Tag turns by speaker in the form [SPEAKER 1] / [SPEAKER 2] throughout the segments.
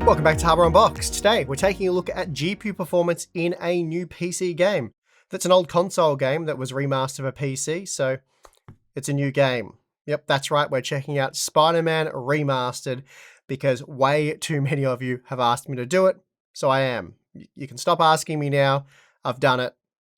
[SPEAKER 1] Welcome back to Hardware Unboxed. Today, we're taking a look at GPU performance in a new PC game. That's an old console game that was remastered for PC, so it's a new game. Yep, that's right, we're checking out Spider-Man Remastered because way too many of you have asked me to do it, so I am. You can stop asking me now. I've done it.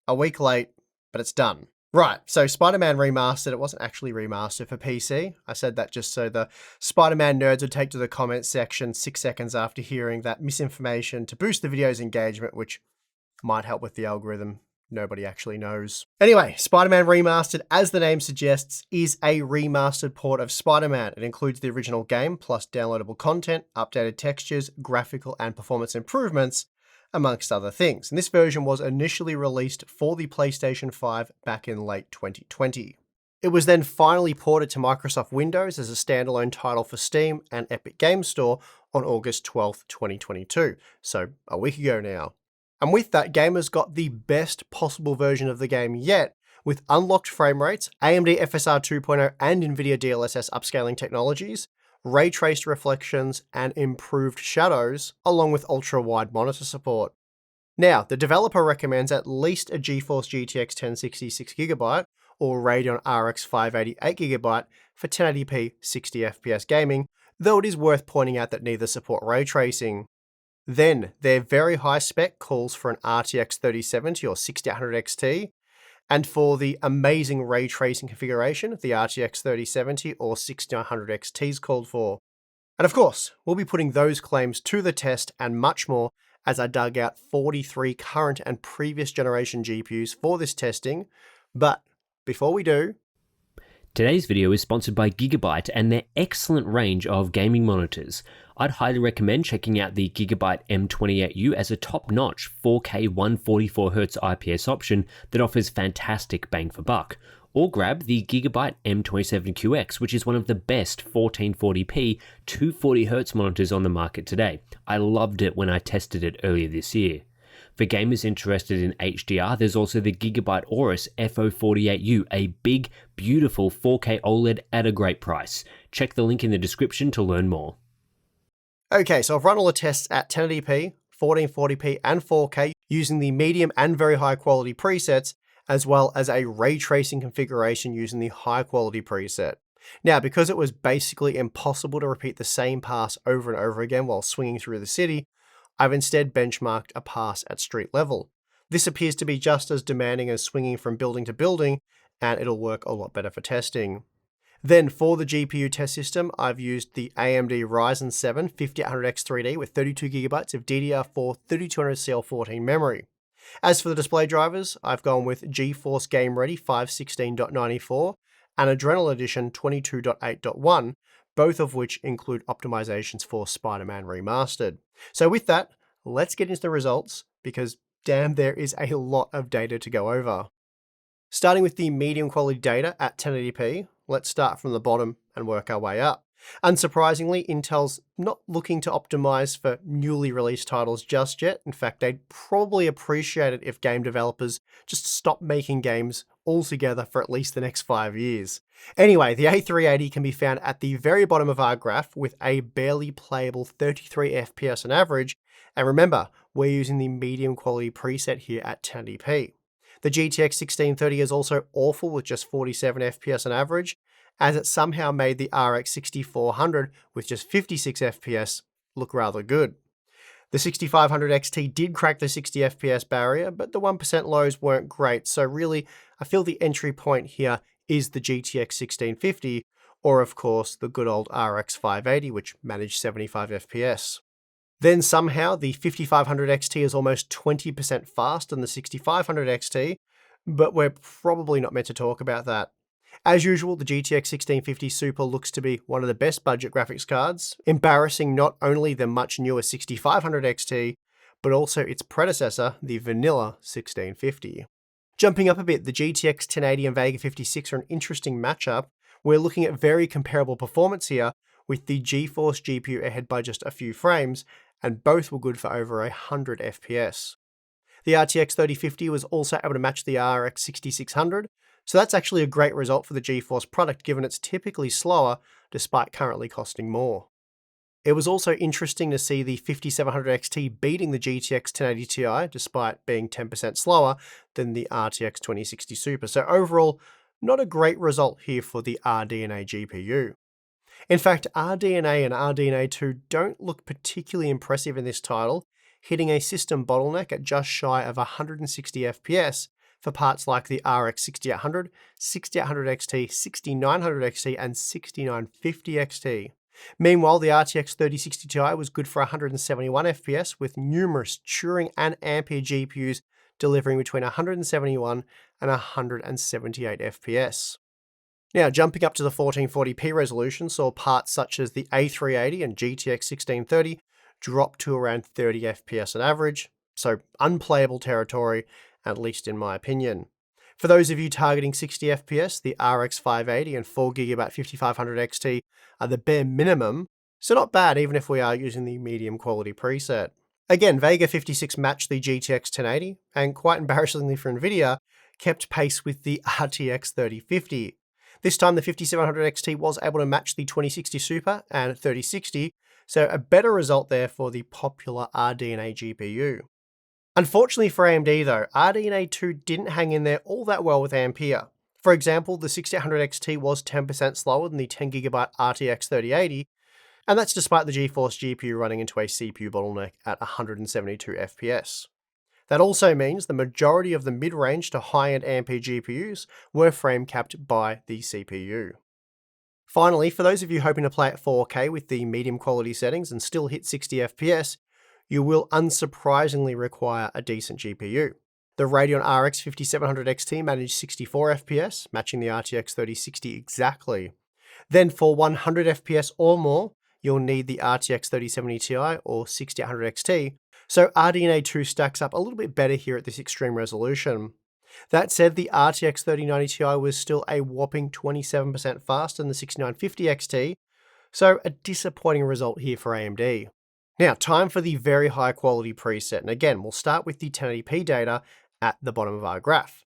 [SPEAKER 1] A week late, but it's done. Right, so Spider-Man Remastered, it wasn't actually remastered for PC. I said that just so the Spider-Man nerds would take to the comments section 6 seconds after hearing that misinformation to boost the video's engagement, which might help with the algorithm. Nobody actually knows. Anyway, Spider-Man Remastered, as the name suggests, is a remastered port of Spider-Man. It includes the original game, plus downloadable content, updated textures, graphical and performance improvements, amongst other things. And this version was initially released for the PlayStation 5 back in late 2020. It was then finally ported to Microsoft Windows as a standalone title for Steam and Epic Games Store on August 12th, 2022, so a week ago now. And with that, gamers got the best possible version of the game yet, with unlocked frame rates, AMD FSR 2.0 and NVIDIA DLSS upscaling technologies, ray-traced reflections, and improved shadows, along with ultra-wide monitor support. Now, the developer recommends at least a GeForce GTX 1060 6GB or Radeon RX 580 8GB for 1080p 60fps gaming, though it is worth pointing out that neither support ray tracing. Then, their very high spec calls for an RTX 3070 or 6800 XT, and for the amazing ray tracing configuration, the RTX 3070 or 6900 XT is called for. And of course, we'll be putting those claims to the test and much more as I dug out 43 current and previous generation GPUs for this testing. But before we do,
[SPEAKER 2] today's video is sponsored by Gigabyte and their excellent range of gaming monitors. I'd highly recommend checking out the Gigabyte M28U as a top-notch 4K 144Hz IPS option that offers fantastic bang for buck. Or grab the Gigabyte M27QX, which is one of the best 1440p 240Hz monitors on the market today. I loved it when I tested it earlier this year. For gamers interested in HDR, there's also the Gigabyte Aorus FO48U, a big, beautiful 4K OLED at a great price. Check the link in the description to learn more.
[SPEAKER 1] Okay, so I've run all the tests at 1080p, 1440p, and 4K using the medium and very high quality presets, as well as a ray tracing configuration using the high quality preset. Now, because it was basically impossible to repeat the same pass over and over again while swinging through the city, I've instead benchmarked a pass at street level. This appears to be just as demanding as swinging from building to building, and it'll work a lot better for testing. Then for the GPU test system, I've used the AMD Ryzen 7 5800X3D with 32GB of DDR4 3200CL14 memory. As for the display drivers, I've gone with GeForce Game Ready 516.94 and Adrenal Edition 22.8.1, both of which include optimizations for Spider-Man Remastered. So with that, let's get into the results, because damn, there is a lot of data to go over. Starting with the medium quality data at 1080p, let's start from the bottom and work our way up. Unsurprisingly, Intel's not looking to optimize for newly released titles just yet. In fact, they'd probably appreciate it if game developers just stopped making games altogether for at least the next 5 years. Anyway, the A380 can be found at the very bottom of our graph with a barely playable 33 FPS on average. And remember, we're using the medium quality preset here at 1080p. The GTX 1630 is also awful with just 47 FPS on average, as it somehow made the RX 6400 with just 56 FPS look rather good. The 6500 XT did crack the 60 FPS barrier, but the 1% lows weren't great, so really, I feel the entry point here is the GTX 1650, or of course, the good old RX 580, which managed 75 FPS. Then somehow, the 5500 XT is almost 20% faster than the 6500 XT, but we're probably not meant to talk about that. As usual, the GTX 1650 Super looks to be one of the best budget graphics cards, embarrassing not only the much newer 6500 XT, but also its predecessor, the vanilla 1650. Jumping up a bit, the GTX 1080 and Vega 56 are an interesting matchup. We're looking at very comparable performance here, with the GeForce GPU ahead by just a few frames, and both were good for over 100 FPS. The RTX 3050 was also able to match the RX 6600, so that's actually a great result for the GeForce product given it's typically slower despite currently costing more. It was also interesting to see the 5700 XT beating the GTX 1080 Ti despite being 10% slower than the RTX 2060 Super. So overall, not a great result here for the RDNA GPU. In fact, RDNA and RDNA 2 don't look particularly impressive in this title, hitting a system bottleneck at just shy of 160 FPS for parts like the RX 6800, 6800 XT, 6900 XT, and 6950 XT. Meanwhile, the RTX 3060 Ti was good for 171 FPS, with numerous Turing and Ampere GPUs delivering between 171 and 178 FPS. Now, jumping up to the 1440p resolution saw parts such as the A380 and GTX 1630 drop to around 30 FPS on average, so unplayable territory, at least in my opinion. For those of you targeting 60 FPS, the RX 580 and 4GB 5500 XT are the bare minimum, so not bad even if we are using the medium quality preset. Again, Vega 56 matched the GTX 1080, and quite embarrassingly for Nvidia, kept pace with the RTX 3050. This time the 5700 XT was able to match the 2060 Super and 3060, so a better result there for the popular RDNA GPU. Unfortunately for AMD though, RDNA 2 didn't hang in there all that well with Ampere. For example, the 6800 XT was 10% slower than the 10GB RTX 3080, and that's despite the GeForce GPU running into a CPU bottleneck at 172 FPS. That also means the majority of the mid-range to high-end Ampere GPUs were frame capped by the CPU. Finally, for those of you hoping to play at 4K with the medium quality settings and still hit 60 FPS, you will unsurprisingly require a decent GPU. The Radeon RX 5700 XT managed 64 FPS, matching the RTX 3060 exactly. Then for 100 FPS or more, you'll need the RTX 3070 Ti or 6800 XT, so RDNA 2 stacks up a little bit better here at this extreme resolution. That said, the RTX 3090 Ti was still a whopping 27% faster than the 6950 XT, so a disappointing result here for AMD. Now, time for the very high quality preset, and again, we'll start with the 1080p data at the bottom of our graph.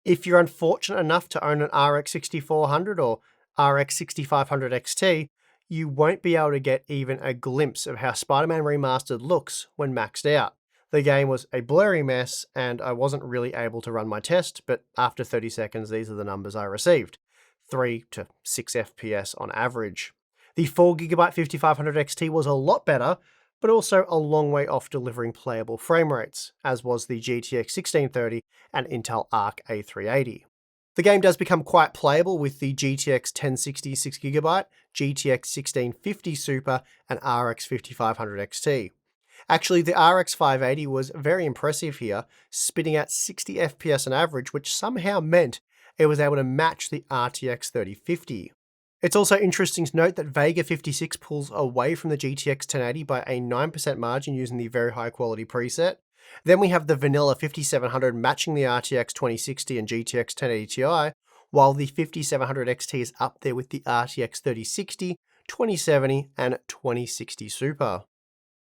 [SPEAKER 1] If you're unfortunate enough to own an RX 6400 or RX 6500 XT, you won't be able to get even a glimpse of how Spider-Man Remastered looks when maxed out. The game was a blurry mess, and I wasn't really able to run my test, but after 30 seconds, these are the numbers I received. 3 to 6 FPS on average. The 4GB 5500 XT was a lot better, but also a long way off delivering playable frame rates, as was the GTX 1630 and Intel Arc A380. The game does become quite playable with the GTX 1060 6GB, GTX 1650 Super, and RX 5500 XT. Actually, the RX 580 was very impressive here, spitting out 60 FPS on average, which somehow meant it was able to match the RTX 3050. It's also interesting to note that Vega 56 pulls away from the GTX 1080 by a 9% margin using the very high quality preset. Then we have the vanilla 5700 matching the RTX 2060 and GTX 1080 Ti, while the 5700 XT is up there with the RTX 3060, 2070, and 2060 Super.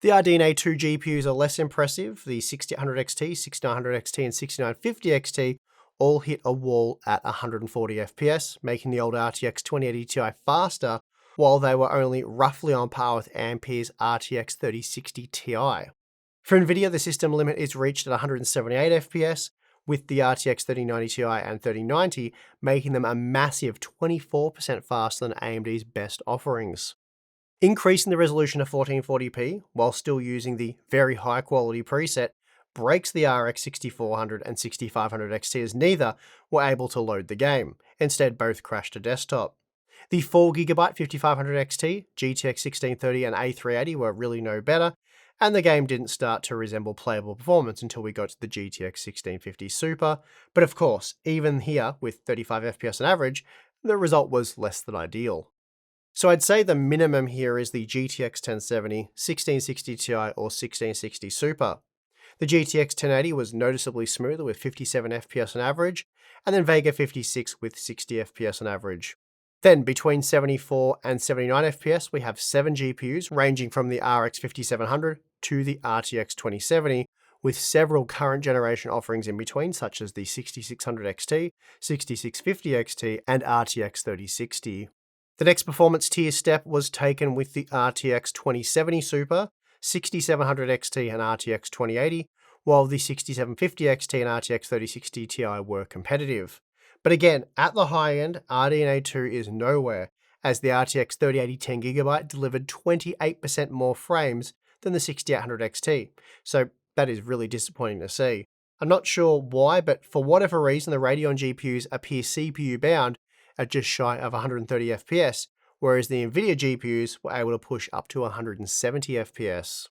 [SPEAKER 1] The RDNA 2 GPUs are less impressive. The 6800 XT, 6900 XT, and 6950 XT all hit a wall at 140 FPS, making the old RTX 2080 Ti faster, while they were only roughly on par with Ampere's RTX 3060 Ti. For Nvidia, the system limit is reached at 178 FPS, with the RTX 3090 Ti and 3090 making them a massive 24% faster than AMD's best offerings. Increasing the resolution to 1440p while still using the very high quality preset breaks the RX 6400 and 6500 XT, as neither were able to load the game. Instead, both crashed to desktop. The 4GB 5500 XT, GTX 1630 and A380 were really no better, and the game didn't start to resemble playable performance until we got to the GTX 1650 Super, but of course, even here with 35 FPS on average, the result was less than ideal. So I'd say the minimum here is the GTX 1070, 1660 Ti or 1660 Super. The GTX 1080 was noticeably smoother with 57 FPS on average, and then Vega 56 with 60 FPS on average. Then between 74 and 79 FPS, we have 7 GPUs ranging from the RX 5700 to the RTX 2070, with several current generation offerings in between, such as the 6600 XT, 6650 XT, and RTX 3060. The next performance tier step was taken with the RTX 2070 Super, 6700 XT and RTX 2080, while the 6750 XT and RTX 3060 Ti were competitive. But again, at the high end, RDNA 2 is nowhere, as the RTX 3080 10GB delivered 28% more frames than the 6800 XT, so that is really disappointing to see. I'm not sure why, but for whatever reason, the Radeon GPUs appear CPU bound at just shy of 130 FPS, whereas the Nvidia GPUs were able to push up to 170 FPS.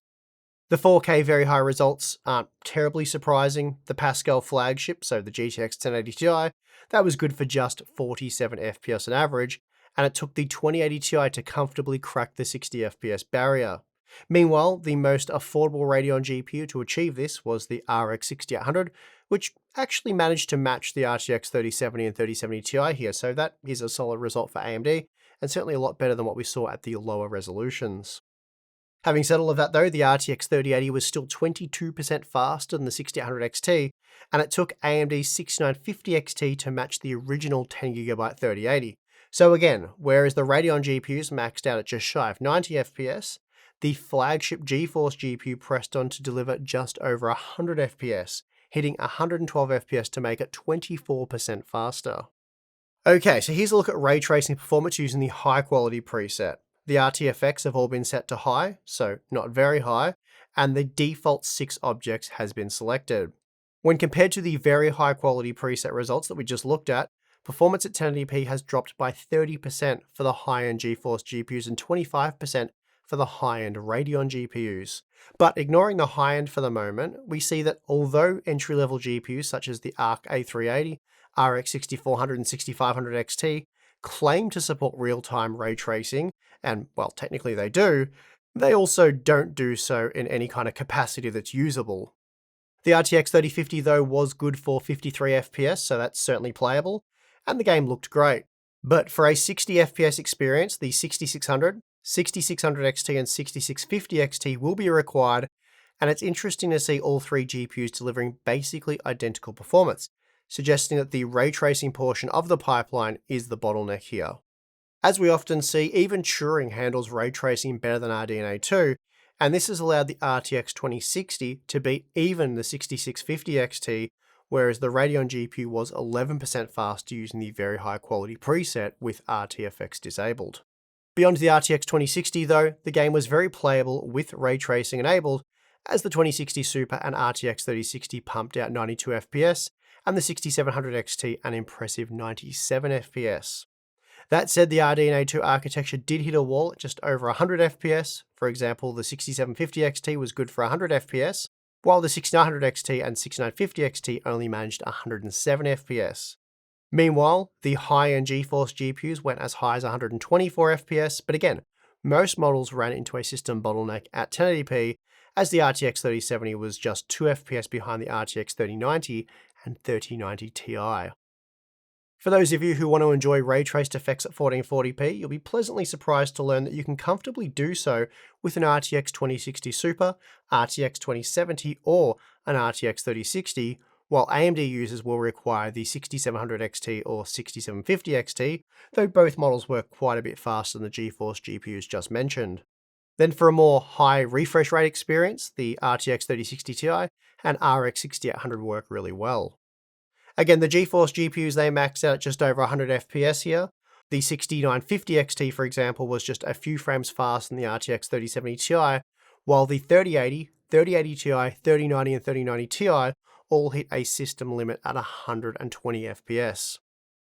[SPEAKER 1] The 4K very high results aren't terribly surprising. The Pascal flagship, so the GTX 1080 Ti, that was good for just 47 FPS on average, and it took the 2080 Ti to comfortably crack the 60 FPS barrier. Meanwhile, the most affordable Radeon GPU to achieve this was the RX 6800, which actually managed to match the RTX 3070 and 3070 Ti here, so that is a solid result for AMD, and certainly a lot better than what we saw at the lower resolutions. Having said all of that though, the RTX 3080 was still 22% faster than the 6800 XT, and it took AMD's 6950 XT to match the original 10GB 3080. So again, whereas the Radeon GPUs maxed out at just shy of 90 FPS, the flagship GeForce GPU pressed on to deliver just over 100 FPS, hitting 112 FPS to make it 24% faster. Okay, so here's a look at ray tracing performance using the high quality preset. The RTFX have all been set to high, so not very high, and the default 6 objects has been selected. When compared to the very high quality preset results that we just looked at, performance at 1080p has dropped by 30% for the high-end GeForce GPUs and 25% for the high-end Radeon GPUs. But ignoring the high-end for the moment, we see that although entry-level GPUs such as the Arc A380, RX 6400 and 6500 XT claim to support real-time ray tracing, and well, technically they do, they also don't do so in any kind of capacity that's usable. The RTX 3050 though was good for 53 FPS, so that's certainly playable, and the game looked great. But for a 60 FPS experience, the 6600, 6600 XT and 6650 XT will be required, and it's interesting to see all 3 GPUs delivering basically identical performance, suggesting that the ray tracing portion of the pipeline is the bottleneck here. As we often see, even Turing handles ray tracing better than RDNA 2, and this has allowed the RTX 2060 to beat even the 6650 XT, whereas the Radeon GPU was 11% faster using the very high quality preset with RTFX disabled. Beyond the RTX 2060 though, the game was very playable with ray tracing enabled, as the 2060 Super and RTX 3060 pumped out 92 FPS, and the 6700 XT an impressive 97 FPS. That said, the RDNA 2 architecture did hit a wall at just over 100 FPS. For example, the 6750 XT was good for 100 FPS, while the 6900 XT and 6950 XT only managed 107 FPS. Meanwhile, the high-end GeForce GPUs went as high as 124 FPS, but again, most models ran into a system bottleneck at 1080p, as the RTX 3070 was just 2 FPS behind the RTX 3090 and 3090 Ti. For those of you who want to enjoy ray-traced effects at 1440p, you'll be pleasantly surprised to learn that you can comfortably do so with an RTX 2060 Super, RTX 2070 or an RTX 3060, while AMD users will require the 6700 XT or 6750 XT, though both models work quite a bit faster than the GeForce GPUs just mentioned. Then for a more high refresh rate experience, the RTX 3060 Ti and RX 6800 work really well. Again, the GeForce GPUs, they max out at just over 100 FPS here. The 6950 XT, for example, was just a few frames faster than the RTX 3070 Ti, while the 3080, 3080 Ti, 3090 and 3090 Ti all hit a system limit at 120 FPS.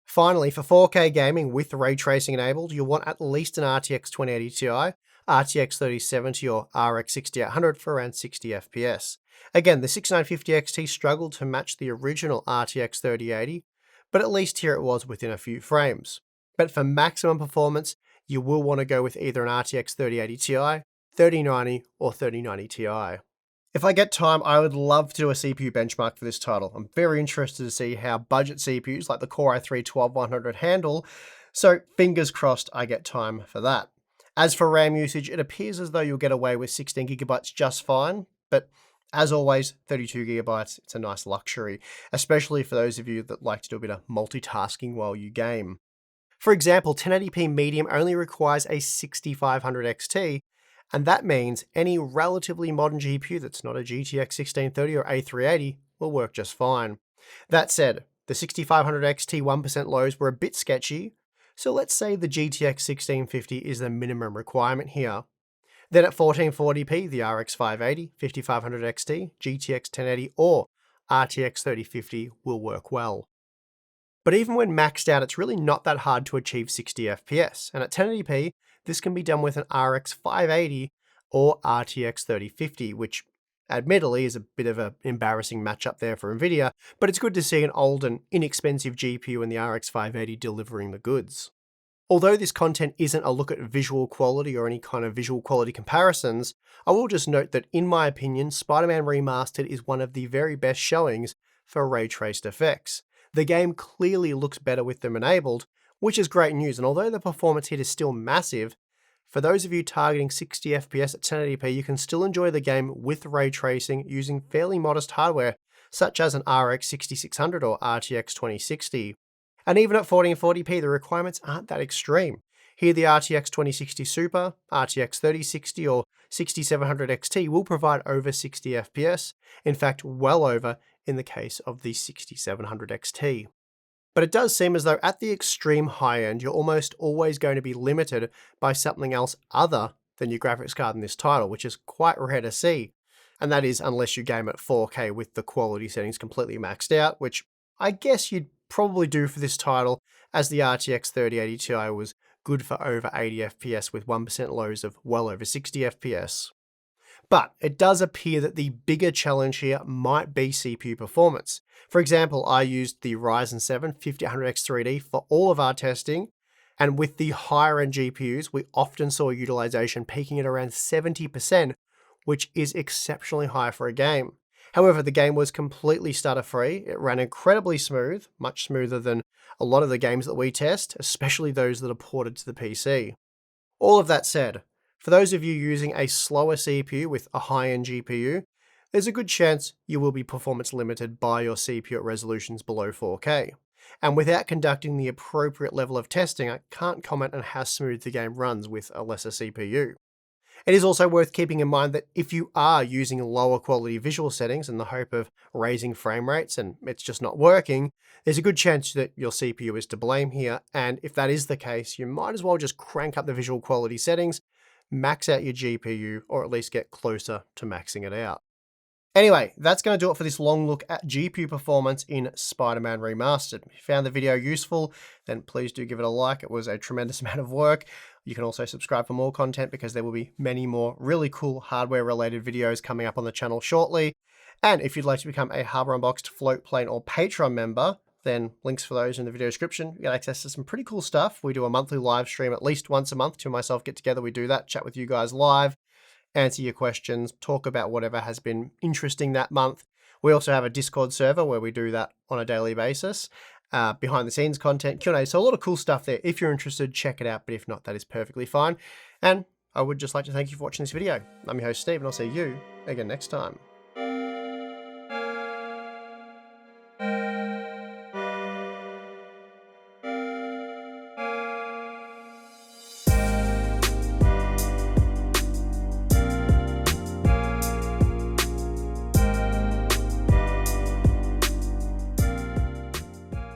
[SPEAKER 1] Finally, for 4K gaming with ray tracing enabled, you'll want at least an RTX 2080 Ti, RTX 3070 or RX 6800 for around 60 FPS. Again, the 6950 XT struggled to match the original RTX 3080, but at least here it was within a few frames. But for maximum performance, you will want to go with either an RTX 3080 Ti, 3090 or 3090 Ti. If I get time, I would love to do a CPU benchmark for this title. I'm very interested to see how budget CPUs like the Core i3 12100 handle, so fingers crossed I get time for that. As for RAM usage, it appears as though you'll get away with 16GB just fine, but as always, 32GB, it's a nice luxury, especially for those of you that like to do a bit of multitasking while you game. For example, 1080p medium only requires a 6500 XT, and that means any relatively modern GPU that's not a GTX 1630 or A380 will work just fine. That said, the 6500 XT 1% lows were a bit sketchy, so let's say the GTX 1650 is the minimum requirement here. Then at 1440p, the RX 580, 5500 XT, GTX 1080 or RTX 3050 will work well. But even when maxed out, it's really not that hard to achieve 60 FPS, and at 1080p, this can be done with an RX 580 or RTX 3050, which admittedly is a bit of an embarrassing matchup there for Nvidia, but it's good to see an old and inexpensive GPU in the RX 580 delivering the goods. Although this content isn't a look at visual quality or any kind of visual quality comparisons, I will just note that in my opinion, Spider-Man Remastered is one of the very best showings for ray-traced effects. The game clearly looks better with them enabled, which is great news, and although the performance hit is still massive, for those of you targeting 60 FPS at 1080p, you can still enjoy the game with ray tracing using fairly modest hardware, such as an RX 6600 or RTX 2060. And even at 1440p, the requirements aren't that extreme. Here the RTX 2060 Super, RTX 3060 or 6700 XT will provide over 60 FPS, in fact well over in the case of the 6700 XT. But it does seem as though at the extreme high end, you're almost always going to be limited by something else other than your graphics card in this title, which is quite rare to see. And that is unless you game at 4K with the quality settings completely maxed out, which I guess you'd probably do for this title, as the RTX 3080 Ti was good for over 80 FPS with 1% lows of well over 60 FPS. But it does appear that the bigger challenge here might be CPU performance. For example, I used the Ryzen 7 5800X3D for all of our testing, and with the higher end GPUs, we often saw utilization peaking at around 70%, which is exceptionally high for a game. However, the game was completely stutter-free, it ran incredibly smooth, much smoother than a lot of the games that we test, especially those that are ported to the PC. All of that said, for those of you using a slower CPU with a high-end GPU, there's a good chance you will be performance limited by your CPU at resolutions below 4K. And without conducting the appropriate level of testing, I can't comment on how smooth the game runs with a lesser CPU. It is also worth keeping in mind that if you are using lower quality visual settings in the hope of raising frame rates and it's just not working, there's a good chance that your CPU is to blame here, and if that is the case, you might as well just crank up the visual quality settings, max out your GPU, or at least get closer to maxing it out. Anyway, that's going to do it for this long look at GPU performance in Spider-Man Remastered. If you found the video useful, then please do give it a like. It was a tremendous amount of work. You can also subscribe for more content because there will be many more really cool hardware-related videos coming up on the channel shortly. And if you'd like to become a Hardware Unboxed, Float Plane, or Patreon member, then links for those in the video description. You get access to some pretty cool stuff. We do a monthly live stream at least once a month. Two and myself get together, we do that, chat with you guys live, answer your questions, talk about whatever has been interesting that month. We also have a Discord server where we do that on a daily basis. Behind the scenes content, Q&A, so a lot of cool stuff there. If you're interested, check it out, but if not, that is perfectly fine. And I would just like to thank you for watching this video. I'm your host, Steve, and I'll see you again next time.